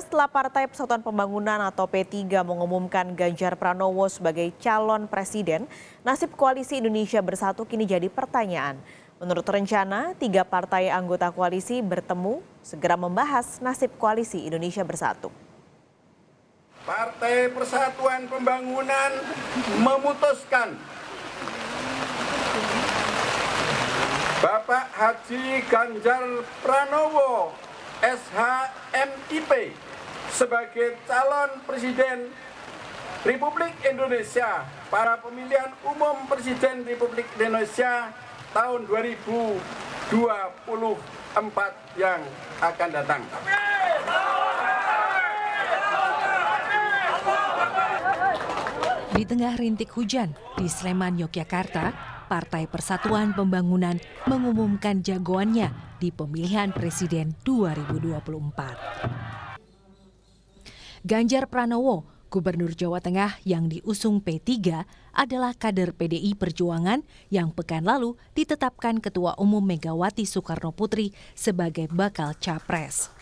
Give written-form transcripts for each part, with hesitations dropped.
setelah Partai Persatuan Pembangunan atau P3 mengumumkan Ganjar Pranowo sebagai calon presiden, nasib koalisi Indonesia Bersatu kini jadi pertanyaan. Menurut rencana, 3 partai anggota koalisi bertemu segera membahas nasib koalisi Indonesia Bersatu. Partai Persatuan Pembangunan memutuskan Bapak Haji Ganjar Pranowo SHMIP sebagai calon presiden Republik Indonesia pada pemilihan umum presiden Republik Indonesia tahun 2024 yang akan datang. Di tengah rintik hujan di Sleman, Yogyakarta, Partai Persatuan Pembangunan mengumumkan jagoannya di pemilihan presiden 2024. Ganjar Pranowo, Gubernur Jawa Tengah yang diusung P3, adalah kader PDI Perjuangan yang pekan lalu ditetapkan Ketua Umum Megawati Soekarno Putri sebagai bakal capres.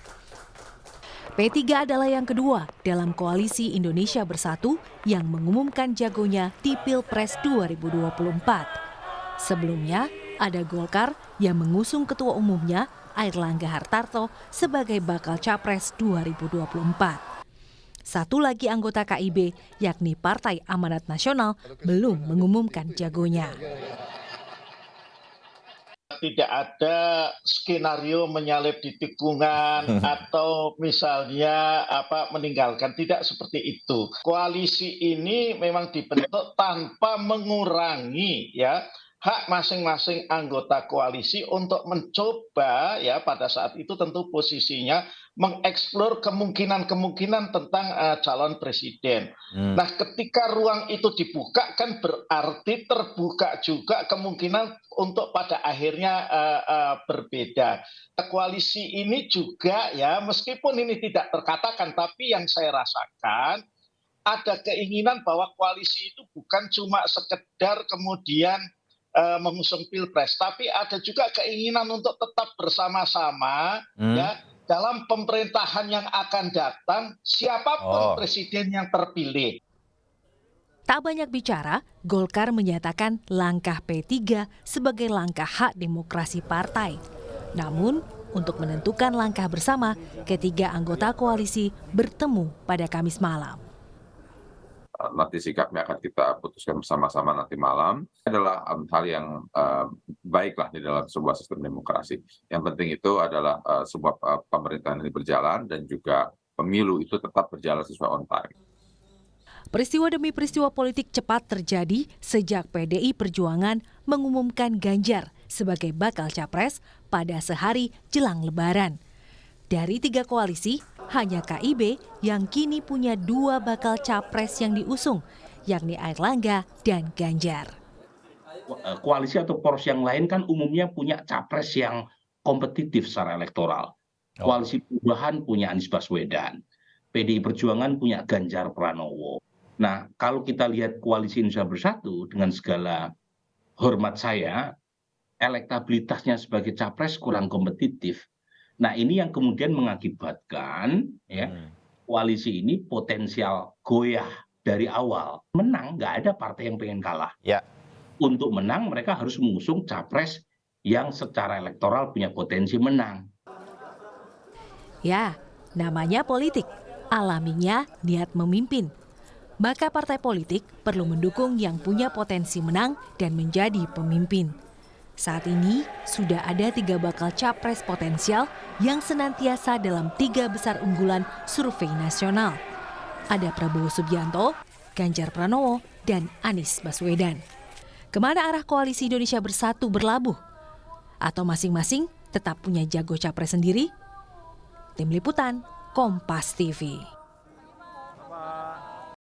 P3 adalah yang kedua dalam koalisi Indonesia Bersatu yang mengumumkan jagonya di Pilpres 2024. Sebelumnya, ada Golkar yang mengusung ketua umumnya Airlangga Hartarto sebagai bakal capres 2024. Satu lagi anggota KIB, yakni Partai Amanat Nasional, belum mengumumkan jagonya. Tidak ada skenario menyalip di tikungan atau misalnya meninggalkan, tidak seperti itu. Koalisi ini memang dibentuk tanpa mengurangi hak masing-masing anggota koalisi untuk mencoba pada saat itu tentu posisinya mengeksplor kemungkinan-kemungkinan tentang calon presiden. Nah, ketika ruang itu dibuka kan berarti terbuka juga kemungkinan untuk pada akhirnya berbeda. Koalisi ini juga meskipun ini tidak terkatakan, tapi yang saya rasakan ada keinginan bahwa koalisi itu bukan cuma sekedar kemudian mengusung pilpres, tapi ada juga keinginan untuk tetap bersama-sama dalam pemerintahan yang akan datang, siapapun presiden yang terpilih. Tak banyak bicara, Golkar menyatakan langkah P3 sebagai langkah hak demokrasi partai. Namun, untuk menentukan langkah bersama, ketiga anggota koalisi bertemu pada Kamis malam. Nanti sikapnya akan kita putuskan bersama-sama nanti malam. Adalah hal yang baiklah di dalam sebuah sistem demokrasi. Yang penting itu adalah sebuah pemerintahan ini berjalan dan juga pemilu itu tetap berjalan sesuai on time. Peristiwa demi peristiwa politik cepat terjadi sejak PDI Perjuangan mengumumkan Ganjar sebagai bakal capres pada sehari jelang Lebaran. Dari 3 koalisi, hanya KIB yang kini punya 2 bakal capres yang diusung, yakni Airlangga dan Ganjar. Koalisi atau poros yang lain kan umumnya punya capres yang kompetitif secara elektoral. Koalisi Perubahan punya Anies Baswedan, PDI Perjuangan punya Ganjar Pranowo. Nah, kalau kita lihat koalisi Indonesia Bersatu, dengan segala hormat saya, elektabilitasnya sebagai capres kurang kompetitif. Nah, ini yang kemudian mengakibatkan koalisi ini potensial goyah dari awal. Menang, nggak ada partai yang pengen kalah. Untuk menang, mereka harus mengusung capres yang secara elektoral punya potensi menang. Ya, namanya politik, alaminya niat memimpin. Maka partai politik perlu mendukung yang punya potensi menang dan menjadi pemimpin. Saat ini sudah ada 3 bakal capres potensial yang senantiasa dalam 3 besar unggulan survei nasional. Ada Prabowo Subianto, Ganjar Pranowo, dan Anies Baswedan. Kemana arah koalisi Indonesia Bersatu berlabuh? Atau masing-masing tetap punya jago capres sendiri? Tim Liputan, Kompas TV.